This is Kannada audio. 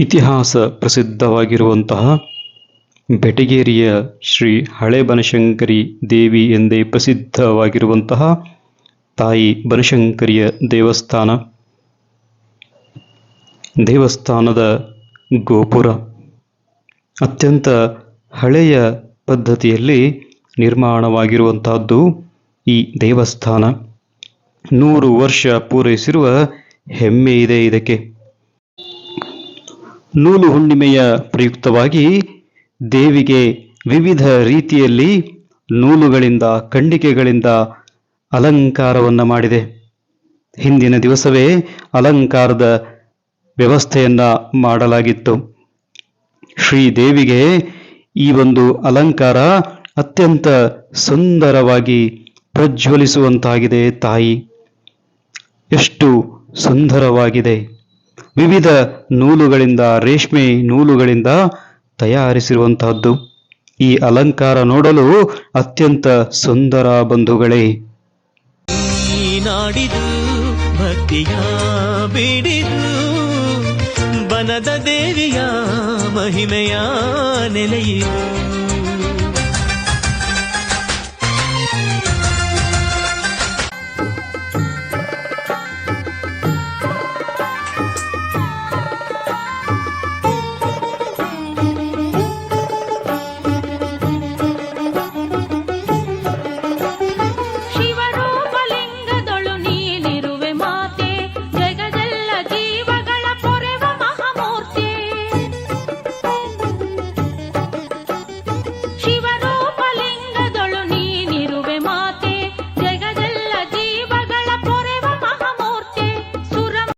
ಇತಿಹಾಸ ಪ್ರಸಿದ್ಧವಾಗಿರುವಂತಹ ಬೆಟಗೇರಿಯ ಶ್ರೀ ಹಳೆ ಬನಶಂಕರಿ ದೇವಿ ಎಂದೇ ಪ್ರಸಿದ್ಧವಾಗಿರುವಂತಹ ತಾಯಿ ಬನಶಂಕರಿಯ ದೇವಸ್ಥಾನದ ಗೋಪುರ ಅತ್ಯಂತ ಹಳೆಯ ಪದ್ಧತಿಯಲ್ಲಿ ನಿರ್ಮಾಣವಾಗಿರುವಂತಹದ್ದು ಈ ದೇವಸ್ಥಾನ. 100 ವರ್ಷ ಪೂರೈಸಿರುವ ಹೆಮ್ಮೆ ಇದೆ ಇದಕ್ಕೆ. ನೂಲು ಹುಣ್ಣಿಮೆಯ ಪ್ರಯುಕ್ತವಾಗಿ ದೇವಿಗೆ ವಿವಿಧ ರೀತಿಯಲ್ಲಿ ನೂಲುಗಳಿಂದ ಖಂಡಿಕೆಗಳಿಂದ ಅಲಂಕಾರವನ್ನು ಮಾಡಿದೆ. ಹಿಂದಿನ ದಿವಸವೇ ಅಲಂಕಾರದ ವ್ಯವಸ್ಥೆಯನ್ನ ಮಾಡಲಾಗಿತ್ತು. ಶ್ರೀದೇವಿಗೆ ಈ ಒಂದು ಅಲಂಕಾರ ಅತ್ಯಂತ ಸುಂದರವಾಗಿ ಪ್ರಜ್ವಲಿಸುವಂತಾಗಿದೆ. ತಾಯಿ ಎಷ್ಟು ಸುಂದರವಾಗಿದೆ! ವಿವಿಧ ನೂಲುಗಳಿಂದ, ರೇಷ್ಮೆ ನೂಲುಗಳಿಂದ ತಯಾರಿಸಿರುವಂತಹದ್ದು. ಈ ಅಲಂಕಾರ ನೋಡಲು ಅತ್ಯಂತ ಸುಂದರ ಬಂಧುಗಳೇ. ನಾಡಿದು ಭಕ್ತಿಯ ಬಿಡಿದು ಬನದ ದೇವಿಯ ಮಹಿಮೆಯ ನೆಲೆಯಿದು.